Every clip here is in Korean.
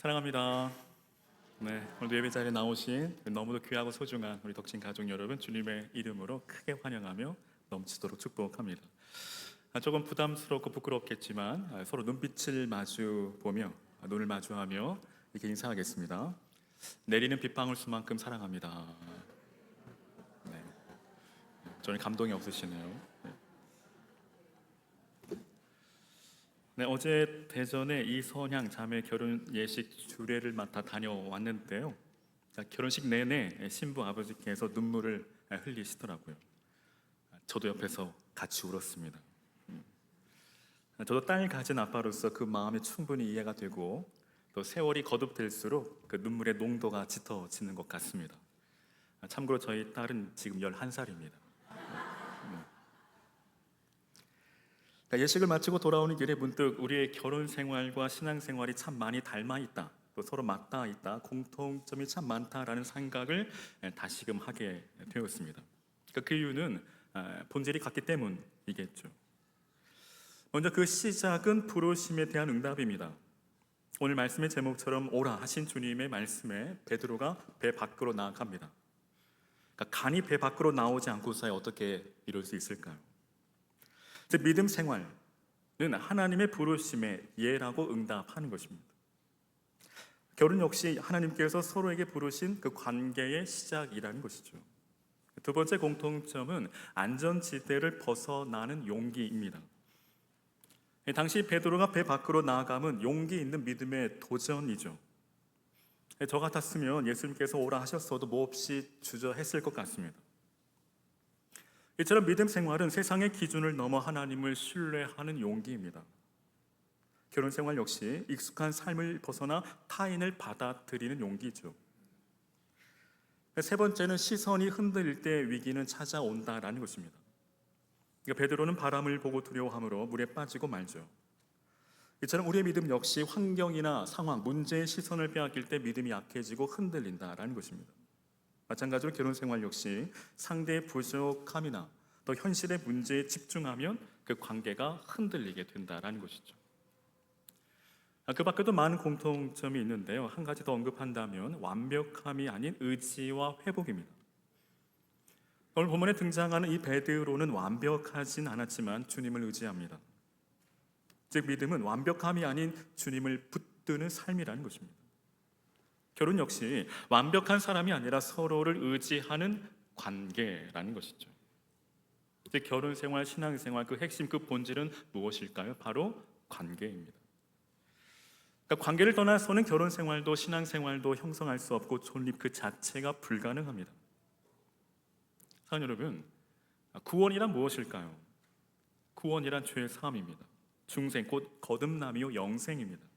사랑합니다. 네, 오늘도 예배 자리에 나오신 너무도 귀하고 소중한 우리 덕진 가족 여러분, 주님의 이름으로 크게 환영하며 넘치도록 축복합니다. 조금 부담스럽고 부끄럽겠지만 서로 눈빛을 마주 보며 눈을 마주하며 이렇게 인사하겠습니다. 내리는 빗방울 수만큼 사랑합니다. 네, 저는 감동이 없으시네요. 네, 어제 대전에 이선향 자매 결혼 예식 주례를 맡아 다녀왔는데요. 결혼식 내내 신부 아버지께서 눈물을 흘리시더라고요. 저도 옆에서 같이 울었습니다. 저도 딸 가진 아빠로서 그 마음이 충분히 이해가 되고 또 세월이 거듭될수록 그 눈물의 농도가 짙어지는 것 같습니다. 참고로 저희 딸은 지금 11살입니다. 예식을 마치고 돌아오는 길에 문득 우리의 결혼 생활과 신앙 생활이 참 많이 닮아 있다, 또 서로 맞닿아 있다, 공통점이 참 많다라는 생각을 다시금 하게 되었습니다. 그 이유는 본질이 같기 때문이겠죠. 먼저 그 시작은 부르심에 대한 응답입니다. 오늘 말씀의 제목처럼 오라 하신 주님의 말씀에 베드로가 배 밖으로 나아갑니다. 그러니까 간이 배 밖으로 나오지 않고서야 어떻게 이룰 수 있을까요? 즉 믿음 생활은 하나님의 부르심에 예라고 응답하는 것입니다. 결혼 역시 하나님께서 서로에게 부르신 그 관계의 시작이라는 것이죠. 두 번째 공통점은 안전지대를 벗어나는 용기입니다. 당시 베드로가 배 밖으로 나아감은 용기 있는 믿음의 도전이죠. 저 같았으면 예수님께서 오라 하셨어도 몹시 주저했을 것 같습니다. 이처럼 믿음 생활은 세상의 기준을 넘어 하나님을 신뢰하는 용기입니다. 결혼 생활 역시 익숙한 삶을 벗어나 타인을 받아들이는 용기죠. 세 번째는 시선이 흔들릴 때 위기는 찾아온다라는 것입니다. 베드로는 바람을 보고 두려워함으로 물에 빠지고 말죠. 이처럼 우리의 믿음 역시 환경이나 상황, 문제의 시선을 빼앗길 때 믿음이 약해지고 흔들린다라는 것입니다. 마찬가지로 결혼 생활 역시 상대의 부족함이나 또 현실의 문제에 집중하면 그 관계가 흔들리게 된다라는 것이죠. 그 밖에도 많은 공통점이 있는데요. 한 가지 더 언급한다면 완벽함이 아닌 의지와 회복입니다. 오늘 본문에 등장하는 이 베드로는 완벽하진 않았지만 주님을 의지합니다. 즉 믿음은 완벽함이 아닌 주님을 붙드는 삶이라는 것입니다. 결혼 역시 완벽한 사람이 아니라 서로를 의지하는 관계라는 것이죠. 즉 결혼 생활, 신앙 생활 그 핵심, 그 본질은 무엇일까요? 바로 관계입니다. 그러니까 관계를 떠나서는 결혼 생활도 신앙 생활도 형성할 수 없고 존립 그 자체가 불가능합니다. 사랑하는 여러분, 구원이란 무엇일까요? 구원이란 죄의 사함입니다. 중생 곧 거듭남이요 영생입니다.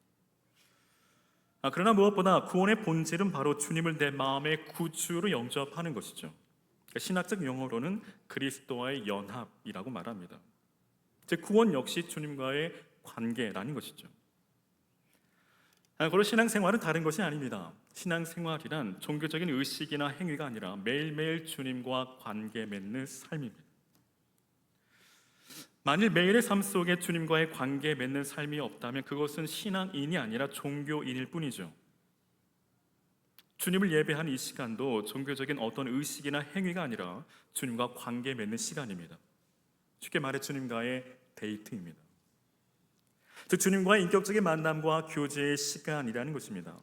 그러나 무엇보다 구원의 본질은 바로 주님을 내 마음의 구주로 영접하는 것이죠. 신학적 용어로는 그리스도와의 연합이라고 말합니다. 즉 구원 역시 주님과의 관계라는 것이죠. 그리고 신앙생활은 다른 것이 아닙니다. 신앙생활이란 종교적인 의식이나 행위가 아니라 매일매일 주님과 관계 맺는 삶입니다. 만일 매일의 삶 속에 주님과의 관계 맺는 삶이 없다면 그것은 신앙인이 아니라 종교인일 뿐이죠. 주님을 예배하는 이 시간도 종교적인 어떤 의식이나 행위가 아니라 주님과 관계 맺는 시간입니다. 쉽게 말해 주님과의 데이트입니다. 즉 주님과의 인격적인 만남과 교제의 시간이라는 것입니다.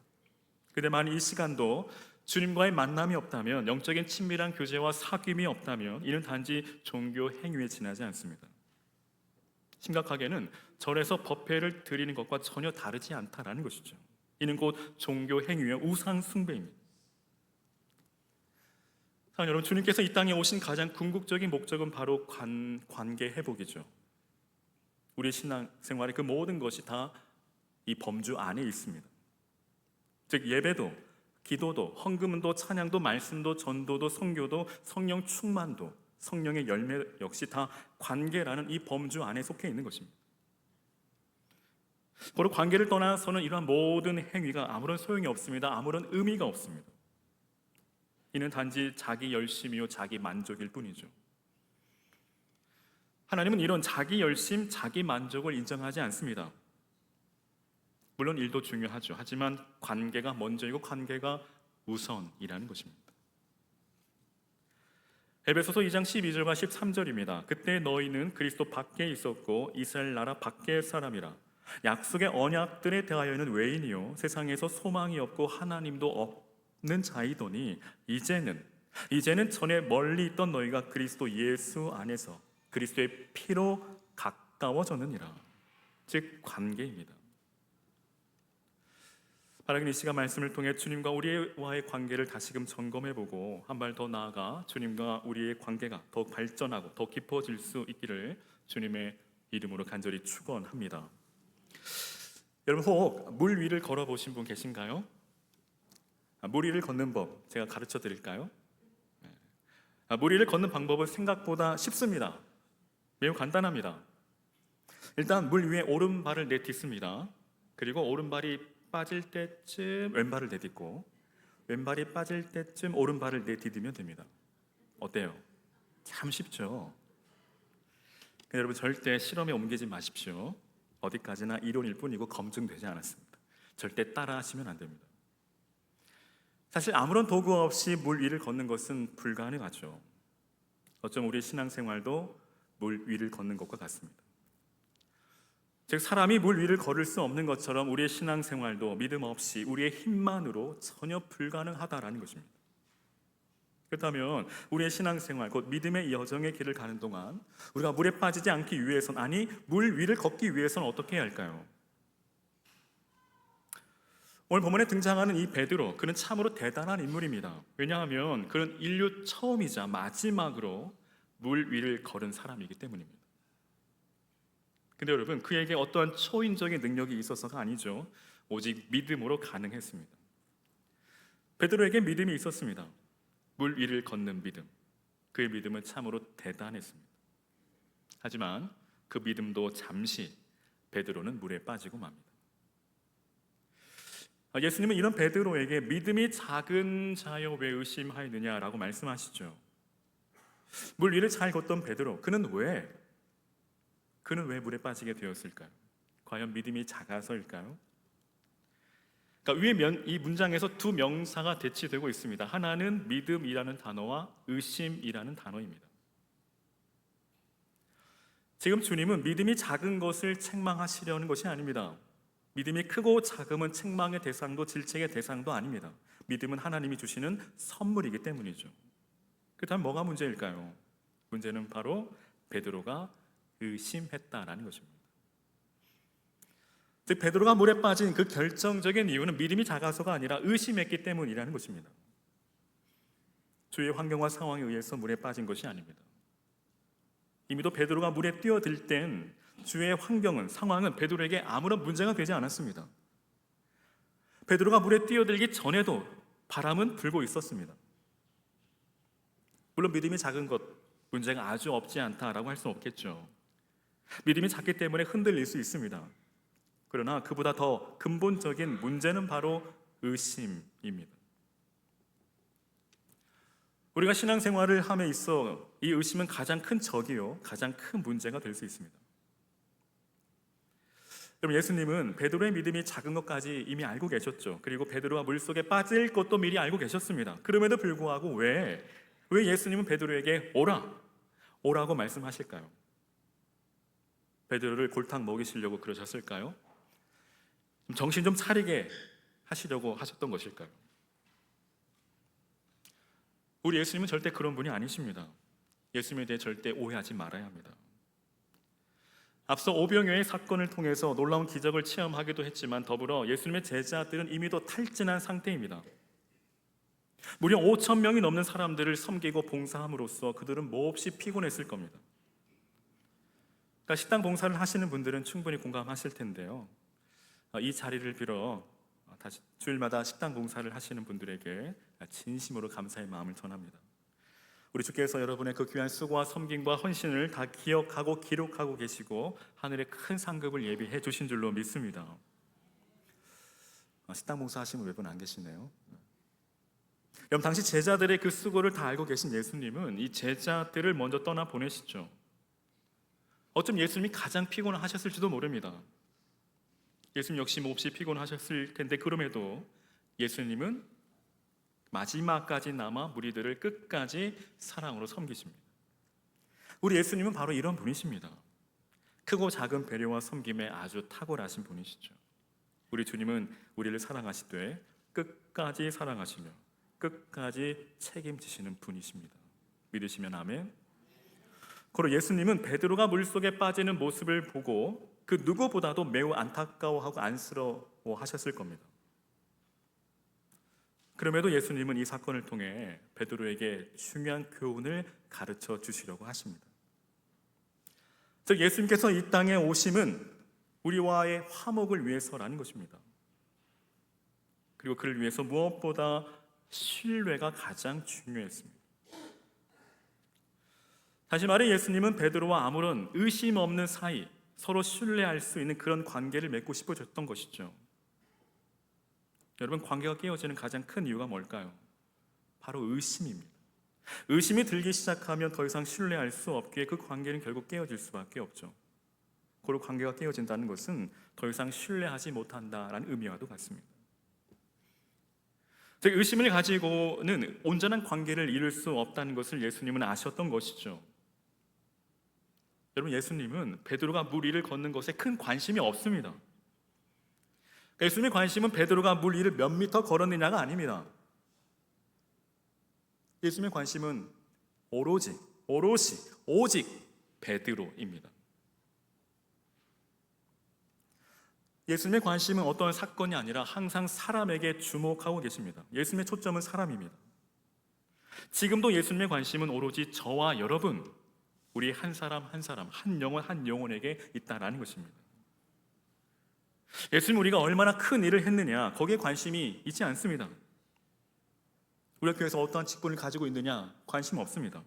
그런데 만일 이 시간도 주님과의 만남이 없다면, 영적인 친밀한 교제와 사귐이 없다면 이는 단지 종교 행위에 지나지 않습니다. 심각하게는 절에서 법회를 드리는 것과 전혀 다르지 않다라는 것이죠. 이는 곧 종교 행위의 우상 숭배입니다. 사랑하는 여러분, 주님께서 이 땅에 오신 가장 궁극적인 목적은 바로 관계 회복이죠. 우리 신앙생활의 그 모든 것이 다 이 범주 안에 있습니다. 즉 예배도, 기도도, 헌금도, 찬양도, 말씀도, 전도도, 선교도, 성령 충만도, 성령의 열매 역시 다 관계라는 이 범주 안에 속해 있는 것입니다. 바로 관계를 떠나서는 이러한 모든 행위가 아무런 소용이 없습니다. 아무런 의미가 없습니다. 이는 단지 자기 열심이요 자기 만족일 뿐이죠. 하나님은 이런 자기 열심, 자기 만족을 인정하지 않습니다. 물론 일도 중요하죠. 하지만 관계가 먼저이고 관계가 우선이라는 것입니다. 에베소서 2장 12절과 13절입니다. 그때 너희는 그리스도 밖에 있었고 이스라엘 나라 밖의 사람이라. 약속의 언약들에 대하여는 외인이요 세상에서 소망이 없고 하나님도 없는 자이더니 이제는 전에 멀리 있던 너희가 그리스도 예수 안에서 그리스도의 피로 가까워졌느니라. 즉 관계입니다. 바라긴 이 시간 말씀을 통해 주님과 우리와의 관계를 다시금 점검해보고 한 발 더 나아가 주님과 우리의 관계가 더 발전하고 더 깊어질 수 있기를 주님의 이름으로 간절히 축원합니다. 여러분 혹 물 위를 걸어보신 분 계신가요? 물 위를 걷는 법 제가 가르쳐 드릴까요? 물 위를 걷는 방법은 생각보다 쉽습니다. 매우 간단합니다. 일단 물 위에 오른발을 내딛습니다. 그리고 오른발이 빠질 때쯤 왼발을 내딛고 왼발이 빠질 때쯤 오른발을 내딛으면 됩니다. 어때요? 참 쉽죠? 여러분 절대 실험에 옮기지 마십시오. 어디까지나 이론일 뿐이고 검증되지 않았습니다. 절대 따라 하시면 안 됩니다. 사실 아무런 도구 없이 물 위를 걷는 것은 불가능하죠. 어쩜 우리 신앙생활도 물 위를 걷는 것과 같습니다. 즉 사람이 물 위를 걸을 수 없는 것처럼 우리의 신앙생활도 믿음 없이 우리의 힘만으로 전혀 불가능하다라는 것입니다. 그렇다면 우리의 신앙생활 곧 믿음의 여정의 길을 가는 동안 우리가 물에 빠지지 않기 위해선 아니 물 위를 걷기 위해서는 어떻게 해야 할까요? 오늘 본문에 등장하는 이 베드로 그는 참으로 대단한 인물입니다. 왜냐하면 그는 인류 처음이자 마지막으로 물 위를 걸은 사람이기 때문입니다. 근데 여러분 그에게 어떠한 초인적인 능력이 있어서가 아니죠. 오직 믿음으로 가능했습니다. 베드로에게 믿음이 있었습니다. 물 위를 걷는 믿음. 그의 믿음은 참으로 대단했습니다. 하지만 그 믿음도 잠시 베드로는 물에 빠지고 맙니다. 예수님은 이런 베드로에게 믿음이 작은 자여 왜 의심하였느냐라고 말씀하시죠. 물 위를 잘 걷던 베드로 그는 왜 물에 빠지게 되었을까요? 과연 믿음이 작아서일까요? 그러니까 이 문장에서 두 명사가 대치되고 있습니다. 하나는 믿음이라는 단어와 의심이라는 단어입니다. 지금 주님은 믿음이 작은 것을 책망하시려는 것이 아닙니다. 믿음이 크고 작음은 책망의 대상도 질책의 대상도 아닙니다. 믿음은 하나님이 주시는 선물이기 때문이죠. 그렇다면 뭐가 문제일까요? 문제는 바로 베드로가 의심했다라는 것입니다. 즉 베드로가 물에 빠진 그 결정적인 이유는 믿음이 작아서가 아니라 의심했기 때문이라는 것입니다. 주의 환경과 상황에 의해서 물에 빠진 것이 아닙니다. 이미도 베드로가 물에 뛰어들 땐 주의 환경은 상황은 베드로에게 아무런 문제가 되지 않았습니다. 베드로가 물에 뛰어들기 전에도 바람은 불고 있었습니다. 물론 믿음이 작은 것 문제가 아주 없지 않다라고 할 수는 없겠죠. 믿음이 작기 때문에 흔들릴 수 있습니다. 그러나 그보다 더 근본적인 문제는 바로 의심입니다. 우리가 신앙생활을 함에 있어 이 의심은 가장 큰 적이요 가장 큰 문제가 될 수 있습니다. 그럼 예수님은 베드로의 믿음이 작은 것까지 이미 알고 계셨죠. 그리고 베드로가 물속에 빠질 것도 미리 알고 계셨습니다. 그럼에도 불구하고 왜 예수님은 베드로에게 오라고 말씀하실까요? 베드로를 골탕 먹이시려고 그러셨을까요? 정신 좀 차리게 하시려고 하셨던 것일까요? 우리 예수님은 절대 그런 분이 아니십니다. 예수님에 대해 절대 오해하지 말아야 합니다. 앞서 오병이어의 사건을 통해서 놀라운 기적을 체험하기도 했지만 더불어 예수님의 제자들은 이미도 탈진한 상태입니다. 무려 5천 명이 넘는 사람들을 섬기고 봉사함으로써 그들은 몹시 피곤했을 겁니다. 그러니까 식당 봉사를 하시는 분들은 충분히 공감하실 텐데요. 이 자리를 빌어 다시 주일마다 식당 봉사를 하시는 분들에게 진심으로 감사의 마음을 전합니다. 우리 주께서 여러분의 그 귀한 수고와 섬김과 헌신을 다 기억하고 기록하고 계시고 하늘의 큰 상급을 예비해 주신 줄로 믿습니다. 식당 봉사 하시는 몇 분 안 계시네요. 여러분 당시 제자들의 그 수고를 다 알고 계신 예수님은 이 제자들을 먼저 떠나 보내시죠. 어쩜 예수님이 가장 피곤하셨을지도 모릅니다. 예수님 역시 몹시 피곤하셨을 텐데 그럼에도 예수님은 마지막까지 남아 무리들을 끝까지 사랑으로 섬기십니다. 우리 예수님은 바로 이런 분이십니다. 크고 작은 배려와 섬김에 아주 탁월하신 분이시죠. 우리 주님은 우리를 사랑하시되 끝까지 사랑하시며 끝까지 책임지시는 분이십니다. 믿으시면 아멘. 그리고 예수님은 베드로가 물속에 빠지는 모습을 보고 그 누구보다도 매우 안타까워하고 안쓰러워하셨을 겁니다. 그럼에도 예수님은 이 사건을 통해 베드로에게 중요한 교훈을 가르쳐 주시려고 하십니다. 즉 예수님께서 이 땅에 오심은 우리와의 화목을 위해서라는 것입니다. 그리고 그를 위해서 무엇보다 신뢰가 가장 중요했습니다. 다시 말해 예수님은 베드로와 아무런 의심 없는 사이, 서로 신뢰할 수 있는 그런 관계를 맺고 싶어졌던 것이죠. 여러분, 관계가 깨어지는 가장 큰 이유가 뭘까요? 바로 의심입니다. 의심이 들기 시작하면 더 이상 신뢰할 수 없기에 그 관계는 결국 깨어질 수밖에 없죠. 그리고 관계가 깨어진다는 것은 더 이상 신뢰하지 못한다라는 의미와도 같습니다. 즉 의심을 가지고는 온전한 관계를 이룰 수 없다는 것을 예수님은 아셨던 것이죠. 여러분, 예수님은 베드로가 물 위를 걷는 것에 큰 관심이 없습니다. 예수님의 관심은 베드로가 물 위를 몇 미터 걸었느냐가 아닙니다. 예수님의 관심은 오로지 오직 베드로입니다. 예수님의 관심은 어떤 사건이 아니라 항상 사람에게 주목하고 계십니다. 예수님의 초점은 사람입니다. 지금도 예수님의 관심은 오로지 저와 여러분, 우리 한 사람 한 사람, 한 영혼 한 영혼에게 있다라는 것입니다. 예수님 우리가 얼마나 큰 일을 했느냐, 거기에 관심이 있지 않습니다. 우리가 교회에서 어떠한 직분을 가지고 있느냐 관심 없습니다.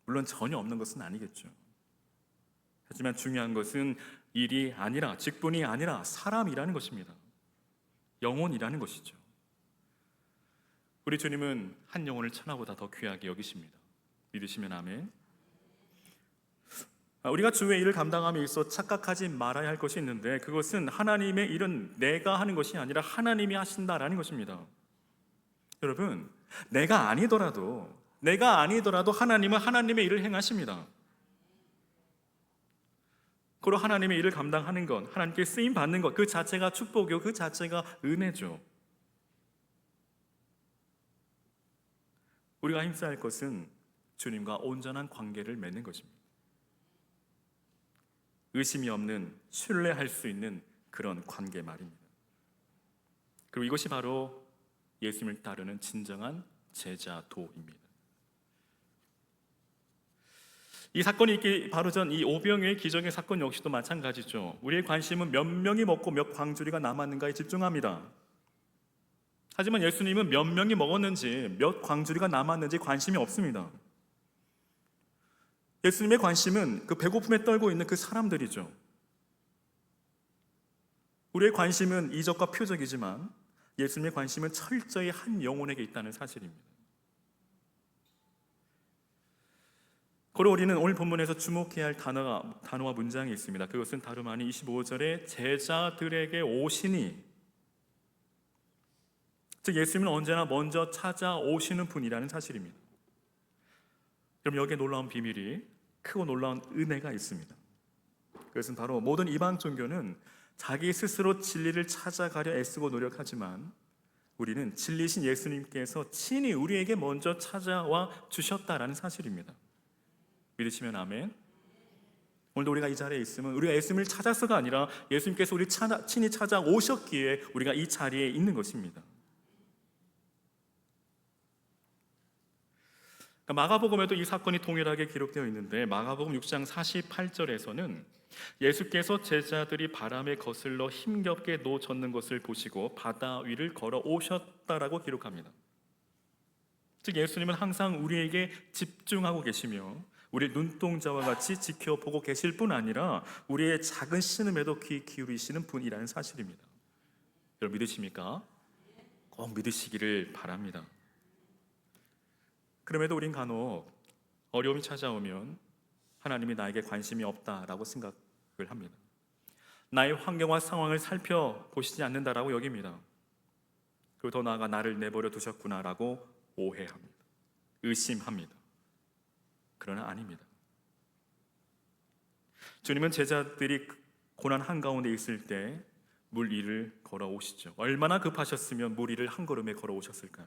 물론 전혀 없는 것은 아니겠죠. 하지만 중요한 것은 일이 아니라, 직분이 아니라 사람이라는 것입니다. 영혼이라는 것이죠. 우리 주님은 한 영혼을 천하보다 더 귀하게 여기십니다. 믿으시면 아멘. 우리가 주의 일을 감당함에 있어 착각하지 말아야 할 것이 있는데, 그것은 하나님의 일은 내가 하는 것이 아니라 하나님이 하신다라는 것입니다. 여러분, 내가 아니더라도 하나님은 하나님의 일을 행하십니다. 그리고 하나님의 일을 감당하는 것, 하나님께 쓰임 받는 것, 그 자체가 축복이요, 그 자체가 은혜죠. 우리가 힘써야 할 것은 주님과 온전한 관계를 맺는 것입니다. 의심이 없는, 신뢰할 수 있는 그런 관계 말입니다. 그리고 이것이 바로 예수님을 따르는 진정한 제자도입니다. 이 사건이 있기 바로 전 이 오병이어의 기적의 사건 역시도 마찬가지죠. 우리의 관심은 몇 명이 먹고 몇 광주리가 남았는가에 집중합니다. 하지만 예수님은 몇 명이 먹었는지, 몇 광주리가 남았는지 관심이 없습니다. 예수님의 관심은 그 배고픔에 떨고 있는 그 사람들이죠. 우리의 관심은 이적과 표적이지만 예수님의 관심은 철저히 한 영혼에게 있다는 사실입니다. 그리고 우리는 오늘 본문에서 주목해야 할 단어와 문장이 있습니다. 그것은 다름 아닌 25절에 제자들에게 오시니, 즉 예수님은 언제나 먼저 찾아오시는 분이라는 사실입니다. 그럼 여기에 놀라운 비밀이, 크고 놀라운 은혜가 있습니다. 그것은 바로 모든 이방 종교는 자기 스스로 진리를 찾아가려 애쓰고 노력하지만 우리는 진리신 예수님께서 친히 우리에게 먼저 찾아와 주셨다라는 사실입니다. 믿으시면 아멘. 오늘도 우리가 이 자리에 있으면 우리가 예수님을 찾아서가 아니라 예수님께서 우리 친히 찾아오셨기에 우리가 이 자리에 있는 것입니다. 마가복음에도 이 사건이 동일하게 기록되어 있는데, 마가복음 6장 48절에서는 예수께서 제자들이 바람에 거슬러 힘겹게 놓젓는 것을 보시고 바다 위를 걸어 오셨다라고 기록합니다. 즉 예수님은 항상 우리에게 집중하고 계시며 우리 눈동자와 같이 지켜보고 계실 뿐 아니라 우리의 작은 신음에도 귀 기울이시는 분이라는 사실입니다. 여러분 믿으십니까? 꼭 믿으시기를 바랍니다. 그럼에도 우린 간혹 어려움이 찾아오면 하나님이 나에게 관심이 없다라고 생각을 합니다. 나의 환경과 상황을 살펴보시지 않는다라고 여깁니다. 그리고 더 나아가 나를 내버려 두셨구나라고 오해합니다. 의심합니다. 그러나 아닙니다. 주님은 제자들이 고난 한가운데 있을 때 물 위를 걸어오시죠. 얼마나 급하셨으면 물 위를 한 걸음에 걸어오셨을까요?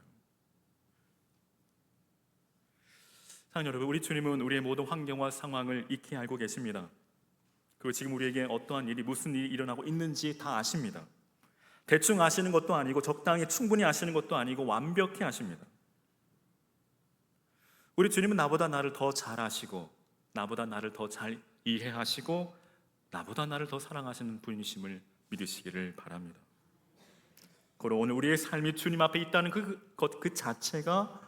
사랑하는 여러분, 우리 주님은 우리의 모든 환경과 상황을 익히 알고 계십니다. 그리고 지금 우리에게 어떠한 일이, 무슨 일이 일어나고 있는지 다 아십니다. 대충 아시는 것도 아니고 적당히 충분히 아시는 것도 아니고 완벽히 아십니다. 우리 주님은 나보다 나를 더 잘 아시고 나보다 나를 더 잘 이해하시고 나보다 나를 더 사랑하시는 분이심을 믿으시기를 바랍니다. 그리고 오늘 우리의 삶이 주님 앞에 있다는 그 자체가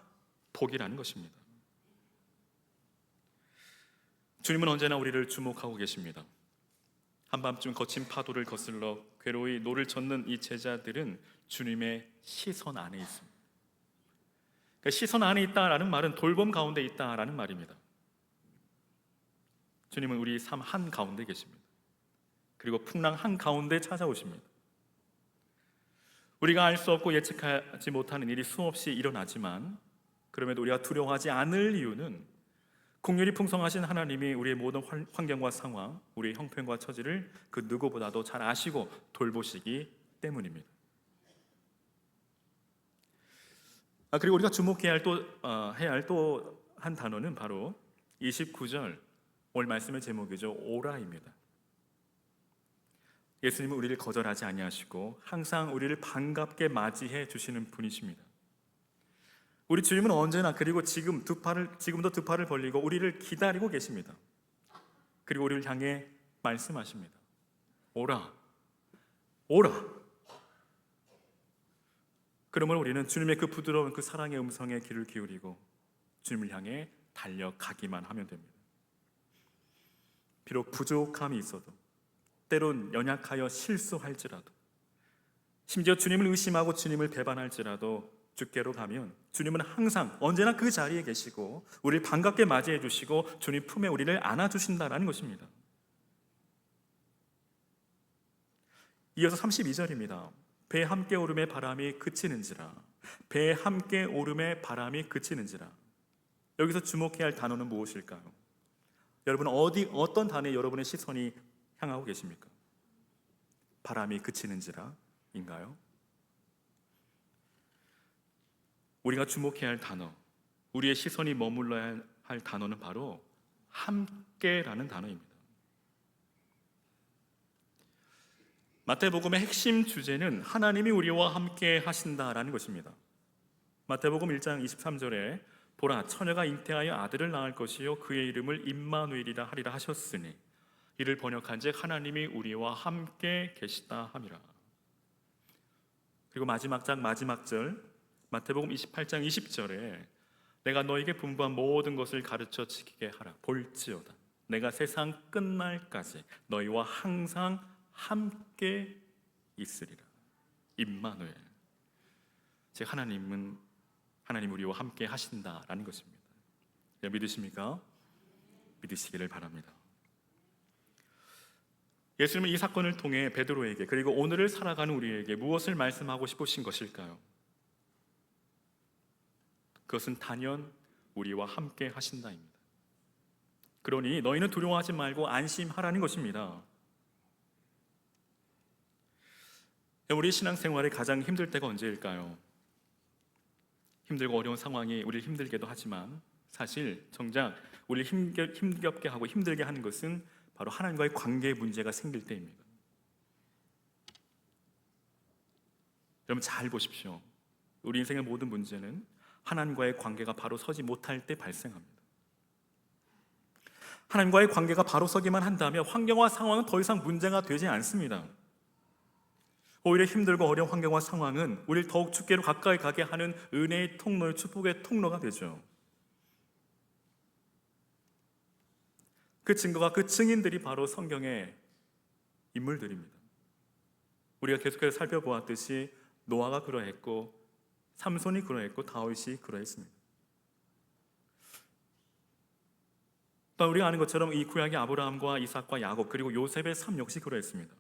복이라는 것입니다. 주님은 언제나 우리를 주목하고 계십니다. 한밤중 거친 파도를 거슬러 괴로이 노를 젓는 이 제자들은 주님의 시선 안에 있습니다. 그러니까 시선 안에 있다라는 말은 돌봄 가운데 있다라는 말입니다. 주님은 우리 삶 한가운데 계십니다. 그리고 풍랑 한가운데 찾아오십니다. 우리가 알 수 없고 예측하지 못하는 일이 수없이 일어나지만 그럼에도 우리가 두려워하지 않을 이유는 긍휼이 풍성하신 하나님이 우리의 모든 환경과 상황, 우리의 형편과 처지를 그 누구보다도 잘 아시고 돌보시기 때문입니다. 그리고 우리가 주목해야 할 또 한 단어는 바로 29절 오늘 말씀의 제목이죠. 오라입니다. 예수님은 우리를 거절하지 아니하시고 항상 우리를 반갑게 맞이해 주시는 분이십니다. 우리 주님은 언제나 그리고 지금도 두 팔을 벌리고 우리를 기다리고 계십니다. 그리고 우리를 향해 말씀하십니다. 오라, 오라. 그러므로 우리는 주님의 그 부드러운 그 사랑의 음성에 귀를 기울이고 주님을 향해 달려가기만 하면 됩니다. 비록 부족함이 있어도 때론 연약하여 실수할지라도 심지어 주님을 의심하고 주님을 배반할지라도 주께로 가면 주님은 항상 언제나 그 자리에 계시고 우리를 반갑게 맞이해 주시고 주님 품에 우리를 안아주신다는 것입니다. 이어서 32절입니다. 배 함께 오름에 바람이 그치는지라. 배 함께 오름에 바람이 그치는지라. 여기서 주목해야 할 단어는 무엇일까요? 여러분 어떤 단어에 여러분의 시선이 향하고 계십니까? 바람이 그치는지라 인가요? 우리가 주목해야 할 단어, 우리의 시선이 머물러야 할 단어는 바로 함께라는 단어입니다. 마태복음의 핵심 주제는 하나님이 우리와 함께 하신다라는 것입니다. 마태복음 1장 23절에 보라 처녀가 잉태하여 아들을 낳을 것이요 그의 이름을 임마누엘이라 하리라 하셨으니 이를 번역한즉 하나님이 우리와 함께 계시다 함이라. 그리고 마지막 절 마태복음 28장 20절에 내가 너에게 분부한 모든 것을 가르쳐 지키게 하라. 볼지어다 내가 세상 끝날까지 너희와 항상 함께 있으리라. 임마누엘, 즉 하나님 우리와 함께 하신다라는 것입니다. 믿으십니까? 믿으시기를 바랍니다. 예수님은 이 사건을 통해 베드로에게 그리고 오늘을 살아가는 우리에게 무엇을 말씀하고 싶으신 것일까요? 그것은 단연 우리와 함께 하신다입니다. 그러니 너희는 두려워하지 말고 안심하라는 것입니다. 우리 신앙생활에 가장 힘들 때가 언제일까요? 힘들고 어려운 상황이 우리를 힘들게도 하지만 사실 정작 우리를 힘겹게 하고 힘들게 하는 것은 바로 하나님과의 관계의 문제가 생길 때입니다. 여러분 잘 보십시오. 우리 인생의 모든 문제는 하나님과의 관계가 바로 서지 못할 때 발생합니다. 하나님과의 관계가 바로 서기만 한다면 환경과 상황은 더 이상 문제가 되지 않습니다. 오히려 힘들고 어려운 환경과 상황은 우리를 더욱 주께로 가까이 가게 하는 은혜의 통로의 축복의 통로가 되죠. 그 증거가 그 증인들이 바로 성경의 인물들입니다. 우리가 계속해서 살펴보았듯이 노아가 그러했고 삼손이 그러했고 다윗이 그러했습니다. 또 우리가 아는 것처럼 이 구약의 아브라함과 이삭과 야곱 그리고 요셉의 삶 역시 그러했습니다.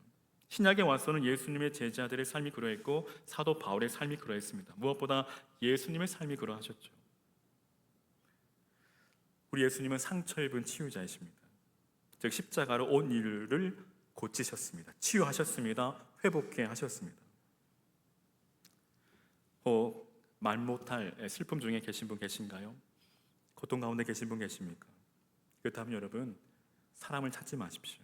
신약에 와서는 예수님의 제자들의 삶이 그러했고 사도 바울의 삶이 그러했습니다. 무엇보다 예수님의 삶이 그러하셨죠. 우리 예수님은 상처 입은 치유자이십니다. 즉 십자가로 온 이를 고치셨습니다. 치유하셨습니다. 회복해 하셨습니다. 말 못할 슬픔 중에 계신 분 계신가요? 고통 가운데 계신 분 계십니까? 그렇다면 여러분, 사람을 찾지 마십시오.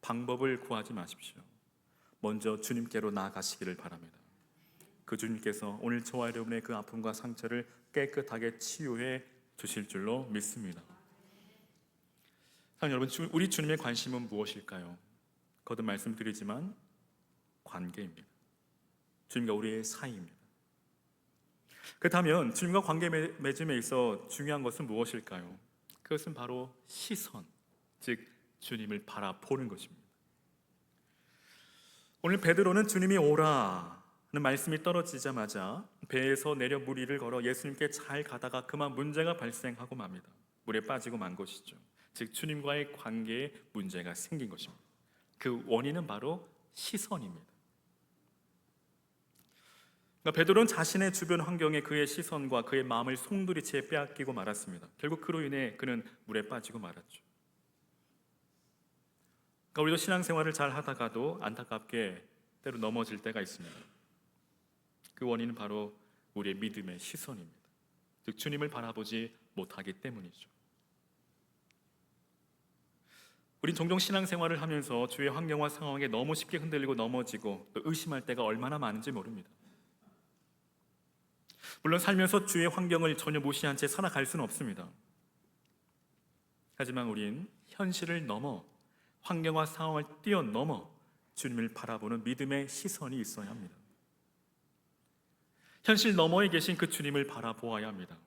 방법을 구하지 마십시오. 먼저 주님께로 나아가시기를 바랍니다. 그 주님께서 오늘 저와 여러분의 그 아픔과 상처를 깨끗하게 치유해 주실 줄로 믿습니다. 사랑하는 여러분, 우리 주님의 관심은 무엇일까요? 거듭 말씀드리지만 관계입니다. 주님과 우리의 사이입니다. 그렇다면 주님과 관계 맺음에 있어 중요한 것은 무엇일까요? 그것은 바로 시선, 즉 주님을 바라보는 것입니다. 오늘 베드로는 주님이 오라는 말씀이 떨어지자마자 배에서 내려 물 위를 걸어 예수님께 잘 가다가 그만 문제가 발생하고 맙니다. 물에 빠지고 만 것이죠. 즉 주님과의 관계에 문제가 생긴 것입니다. 그 원인은 바로 시선입니다. 그러니까 베드로는 자신의 주변 환경에 그의 시선과 그의 마음을 송두리째 빼앗기고 말았습니다. 결국 그로 인해 그는 물에 빠지고 말았죠. 그러니까 우리도 신앙생활을 잘 하다가도 안타깝게 때로 넘어질 때가 있습니다. 그 원인은 바로 우리의 믿음의 시선입니다. 즉 주님을 바라보지 못하기 때문이죠. 우린 종종 신앙생활을 하면서 주의 환경과 상황에 너무 쉽게 흔들리고 넘어지고 또 의심할 때가 얼마나 많은지 모릅니다. 물론 살면서 주의 환경을 전혀 무시한 채 살아갈 수는 없습니다. 하지만 우린 현실을 넘어 환경과 상황을 뛰어넘어 주님을 바라보는 믿음의 시선이 있어야 합니다. 현실 너머에 계신 그 주님을 바라보아야 합니다.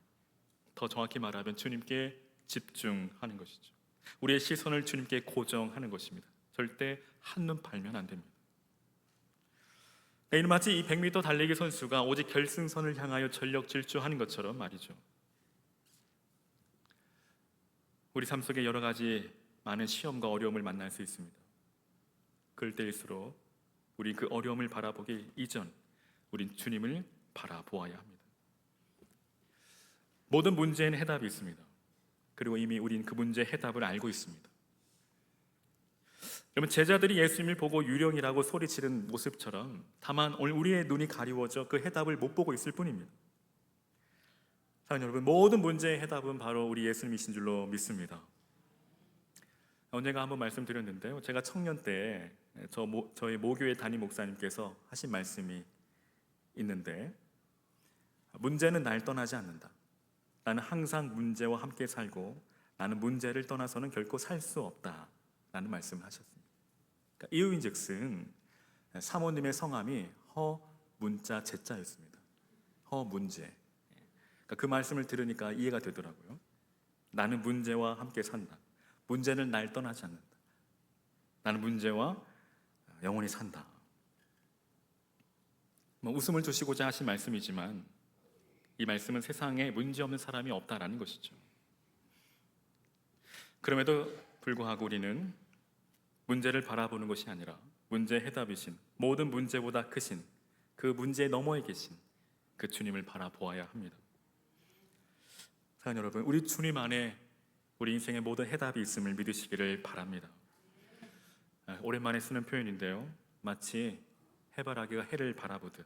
더 정확히 말하면 주님께 집중하는 것이죠. 우리의 시선을 주님께 고정하는 것입니다. 절대 한눈 팔면 안 됩니다. 이는 마치 이 100m 달리기 선수가 오직 결승선을 향하여 전력 질주하는 것처럼 말이죠. 우리 삶 속에 여러 가지 많은 시험과 어려움을 만날 수 있습니다. 그럴 때일수록 우리 그 어려움을 바라보기 이전 우린 주님을 바라보아야 합니다. 모든 문제에는 해답이 있습니다. 그리고 이미 우린 그 문제의 해답을 알고 있습니다. 여러분, 제자들이 예수님을 보고 유령이라고 소리치는 모습처럼 다만 오늘 우리의 눈이 가리워져 그 해답을 못 보고 있을 뿐입니다. 사랑하는 여러분, 모든 문제의 해답은 바로 우리 예수님이신 줄로 믿습니다. 언젠가 한번 말씀드렸는데요, 제가 청년 때 저희 모교회 담임 목사님께서 하신 말씀이 있는데, 문제는 날 떠나지 않는다. 나는 항상 문제와 함께 살고 나는 문제를 떠나서는 결코 살 수 없다 라는 말씀을 하셨습니다. 그러니까 이유인즉슨 사모님의 성함이 허문자 제자였습니다. 허문재. 그러니까 그 말씀을 들으니까 이해가 되더라고요. 나는 문제와 함께 산다. 문제는 날 떠나지 않는다. 나는 문제와 영원히 산다. 웃음을 주시고자 하신 말씀이지만 이 말씀은 세상에 문제없는 사람이 없다라는 것이죠. 그럼에도 불구하고 우리는 문제를 바라보는 것이 아니라 문제의 해답이신, 모든 문제보다 크신 그 문제 너머에 계신 그 주님을 바라보아야 합니다. 사랑하는 여러분, 우리 주님 안에 우리 인생의 모든 해답이 있음을 믿으시기를 바랍니다. 오랜만에 쓰는 표현인데요, 마치 해바라기가 해를 바라보듯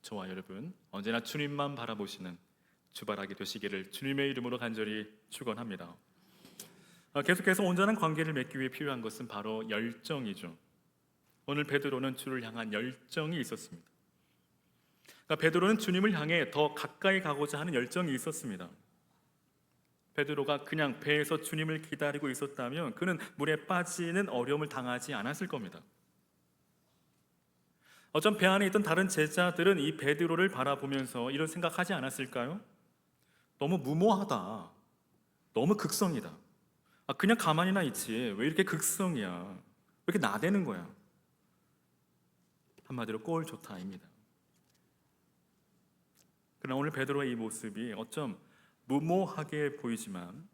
저와 여러분 언제나 주님만 바라보시는 주바라기 되시기를 주님의 이름으로 간절히 축원합니다. 계속해서 온전한 관계를 맺기 위해 필요한 것은 바로 열정이죠. 오늘 베드로는 주를 향한 열정이 있었습니다. 그러니까 베드로는 주님을 향해 더 가까이 가고자 하는 열정이 있었습니다. 베드로가 그냥 배에서 주님을 기다리고 있었다면 그는 물에 빠지는 어려움을 당하지 않았을 겁니다. 어쩜 배 안에 있던 다른 제자들은 이 베드로를 바라보면서 이런 생각하지 않았을까요? 너무 무모하다. 너무 극성이다. 그냥 가만히나 있지. 왜 이렇게 극성이야? 왜 이렇게 나대는 거야? 한마디로 꼴 좋다입니다. 그러나 오늘 베드로의 이 모습이 어쩜 무모하게 보이지만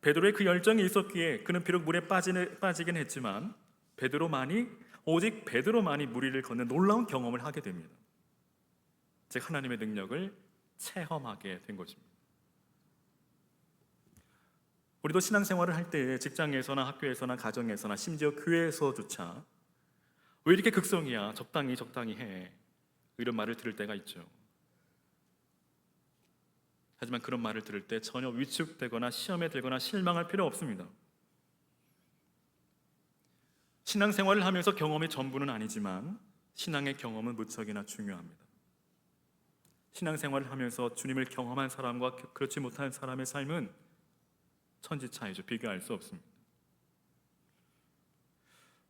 베드로의 그 열정이 있었기에 그는 비록 물에 빠지긴 했지만 베드로만이 오직 베드로만이 물 위를 걷는 놀라운 경험을 하게 됩니다. 즉 하나님의 능력을 체험하게 된 것입니다. 우리도 신앙생활을 할 때 직장에서나 학교에서나 가정에서나 심지어 교회에서조차 왜 이렇게 극성이야? 적당히 해. 이런 말을 들을 때가 있죠. 하지만 그런 말을 들을 때 전혀 위축되거나 시험에 들거나 실망할 필요 없습니다. 신앙생활을 하면서 경험이 전부는 아니지만 신앙의 경험은 무척이나 중요합니다. 신앙생활을 하면서 주님을 경험한 사람과 그렇지 못한 사람의 삶은 천지 차이죠. 비교할 수 없습니다.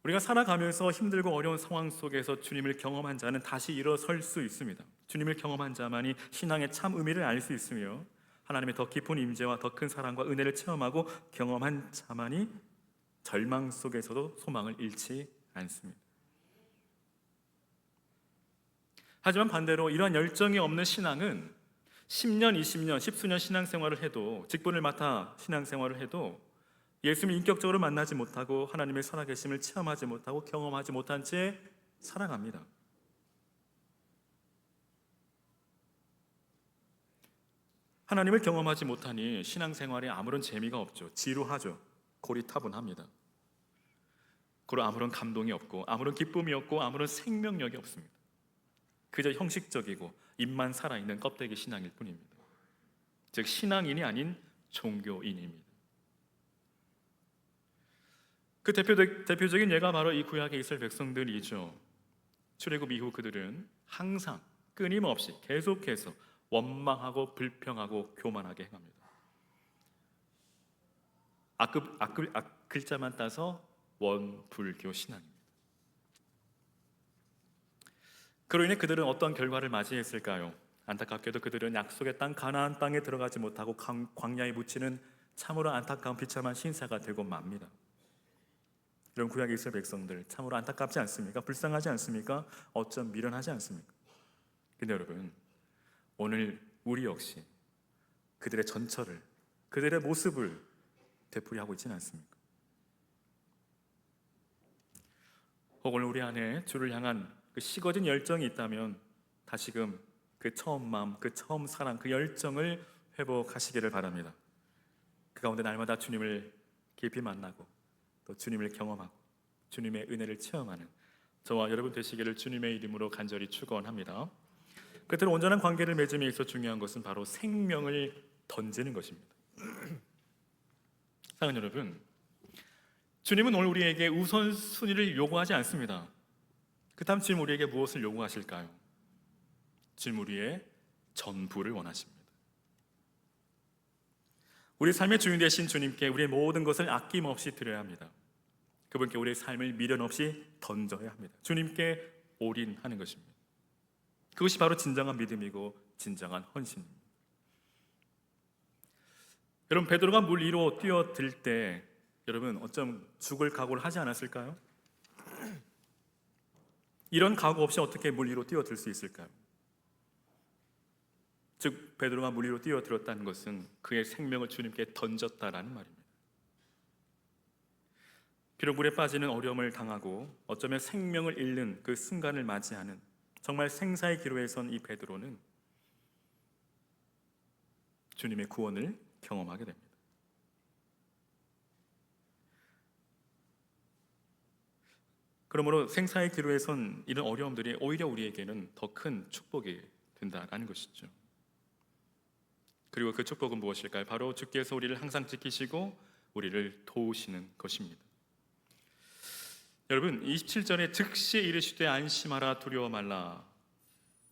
우리가 살아가면서 힘들고 어려운 상황 속에서 주님을 경험한 자는 다시 일어설 수 있습니다. 주님을 경험한 자만이 신앙의 참 의미를 알 수 있으며 하나님의 더 깊은 임재와 더 큰 사랑과 은혜를 체험하고 경험한 자만이 절망 속에서도 소망을 잃지 않습니다. 하지만 반대로 이러한 열정이 없는 신앙은 10년, 20년, 십수년 신앙생활을 해도 직분을 맡아 신앙생활을 해도 예수님을 인격적으로 만나지 못하고 하나님의 살아계심을 체험하지 못하고 경험하지 못한 채 살아갑니다. 하나님을 경험하지 못하니 신앙생활에 아무런 재미가 없죠. 지루하죠. 고리타분합니다. 그리고 아무런 감동이 없고 아무런 기쁨이 없고 아무런 생명력이 없습니다. 그저 형식적이고 입만 살아있는 껍데기 신앙일 뿐입니다. 즉 신앙인이 아닌 종교인입니다. 그 대표적인 예가 바로 이 구약에 이스라엘 백성들이죠. 출애굽 이후 그들은 항상 끊임없이 계속해서 원망하고 불평하고 교만하게 행합니다. 글자만 따서 원불교 신앙입니다. 그로 인해 그들은 어떤 결과를 맞이했을까요? 안타깝게도 그들은 약속의 땅 가나안 땅에 들어가지 못하고 광야에 묻히는 참으로 안타까운 비참한 신사가 되고 맙니다. 이런 구약의 이스라엘 백성들 참으로 안타깝지 않습니까? 불쌍하지 않습니까? 어쩜 미련하지 않습니까? 근데 여러분, 오늘 우리 역시 그들의 전철을, 그들의 모습을 되풀이하고 있지는 않습니까? 혹 오늘 우리 안에 주를 향한 그 식어진 열정이 있다면 다시금 그 처음 마음, 그 처음 사랑, 그 열정을 회복하시기를 바랍니다. 그 가운데 날마다 주님을 깊이 만나고 또 주님을 경험하고 주님의 은혜를 체험하는 저와 여러분 되시기를 주님의 이름으로 간절히 축원합니다. 끝으로 온전한 관계를 맺음에 있어 중요한 것은 바로 생명을 던지는 것입니다. 사랑하는 여러분, 주님은 오늘 우리에게 우선순위를 요구하지 않습니다. 그다음 주님 우리에게 무엇을 요구하실까요? 주님 우리의 전부를 원하십니다. 우리 삶의 주인 되신 주님께 우리의 모든 것을 아낌없이 드려야 합니다. 그분께 우리의 삶을 미련 없이 던져야 합니다. 주님께 올인하는 것입니다. 그것이 바로 진정한 믿음이고 진정한 헌신입니다. 여러분, 베드로가 물 위로 뛰어들 때 여러분 어쩜 죽을 각오를 하지 않았을까요? 이런 각오 없이 어떻게 물 위로 뛰어들 수 있을까요? 즉 베드로가 물 위로 뛰어들었다는 것은 그의 생명을 주님께 던졌다라는 말입니다. 비록 물에 빠지는 어려움을 당하고 어쩌면 생명을 잃는 그 순간을 맞이하는 정말 생사의 기로에 선 이 베드로는 주님의 구원을 경험하게 됩니다. 그러므로 생사의 기로에 선 이런 어려움들이 오히려 우리에게는 더 큰 축복이 된다라는 것이죠. 그리고 그 축복은 무엇일까요? 바로 주께서 우리를 항상 지키시고 우리를 도우시는 것입니다. 여러분, 27절에 즉시 이르시되 안심하라 두려워 말라.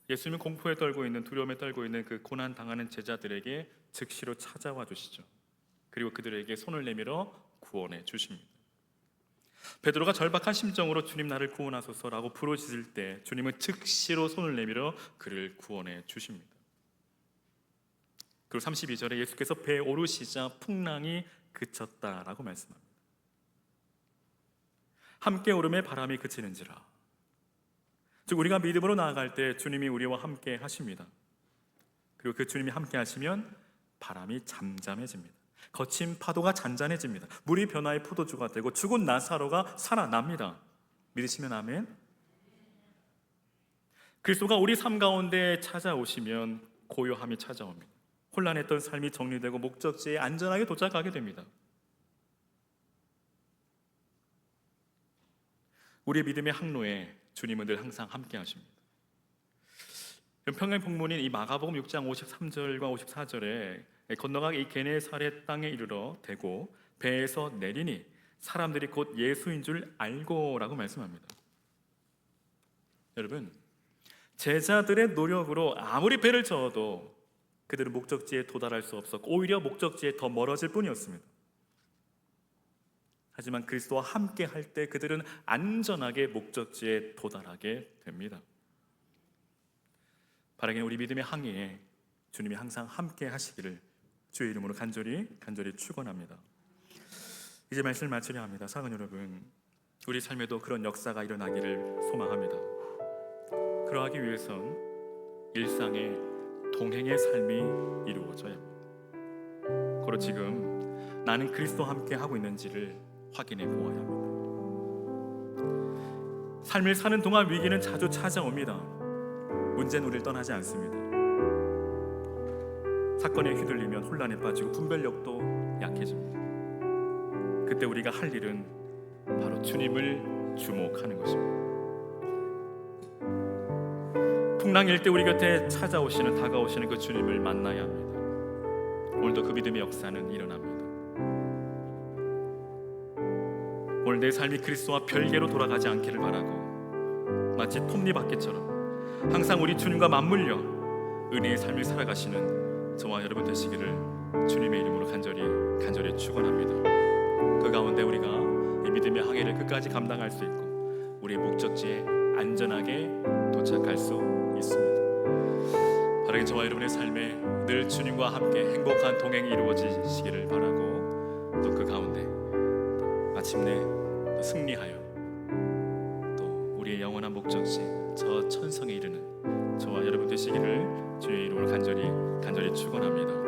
예수님은 공포에 떨고 있는, 두려움에 떨고 있는 그 고난 당하는 제자들에게 즉시로 찾아와 주시죠. 그리고 그들에게 손을 내밀어 구원해 주십니다. 베드로가 절박한 심정으로 주님 나를 구원하소서라고 부르짖을 때 주님은 즉시로 손을 내밀어 그를 구원해 주십니다. 그리고 32절에 예수께서 배에 오르시자 풍랑이 그쳤다라고 말씀합니다. 함께 오름에 바람이 그치는지라. 즉 우리가 믿음으로 나아갈 때 주님이 우리와 함께 하십니다. 그리고 그 주님이 함께 하시면 바람이 잠잠해집니다. 거친 파도가 잔잔해집니다. 물이 변화의 포도주가 되고 죽은 나사로가 살아납니다. 믿으시면 아멘. 그리스도가 우리 삶 가운데 찾아오시면 고요함이 찾아옵니다. 혼란했던 삶이 정리되고 목적지에 안전하게 도착하게 됩니다. 우리의 믿음의 항로에 주님은 늘 항상 함께 하십니다. 평행 본문인 이 마가복음 6장 53절과 54절에 건너가기 이 게네사렛 땅에 이르러 대고 배에서 내리니 사람들이 곧 예수인 줄 알고라고 말씀합니다. 여러분, 제자들의 노력으로 아무리 배를 저어도 그들은 목적지에 도달할 수 없었고 오히려 목적지에 더 멀어질 뿐이었습니다. 하지만 그리스도와 함께 할 때 그들은 안전하게 목적지에 도달하게 됩니다. 바라기는 우리 믿음의 항해에 주님이 항상 함께 하시기를 주의 이름으로 간절히 축원합니다. 이제 말씀을 마치려 합니다. 사랑하는 여러분, 우리 삶에도 그런 역사가 일어나기를 소망합니다. 그러하기 위해선 일상의 동행의 삶이 이루어져야 합니다. 고로 지금 나는 그리스도와 함께 하고 있는지를 확인해 보아야 합니다. 삶을 사는 동안 위기는 자주 찾아옵니다. 문제는 우리를 떠나지 않습니다. 사건에 휘둘리면 혼란에 빠지고 분별력도 약해집니다. 그때 우리가 할 일은 바로 주님을 주목하는 것입니다. 풍랑일 때 우리 곁에 찾아오시는 다가오시는 그 주님을 만나야 합니다. 오늘도 그 믿음의 역사는 일어납니다. 오늘 내 삶이 그리스도와 별개로 돌아가지 않기를 바라고 마치 톱니바퀴처럼 항상 우리 주님과 맞물려 은혜의 삶을 살아가시는 저와 여러분 되시기를 주님의 이름으로 간절히 축원합니다. 그 가운데 우리가 이 믿음의 항해를 끝까지 감당할 수 있고 우리의 목적지에 안전하게 도착할 수 있습니다. 바라긴 저와 여러분의 삶에 늘 주님과 함께 행복한 동행이 이루어지시기를 바라고 또 그 가운데 마침내 또 승리하여 또 우리의 영원한 목적지 저 천성에 이르는 저와 여러분 되시기를 주의 이름으로 간절히 축원합니다.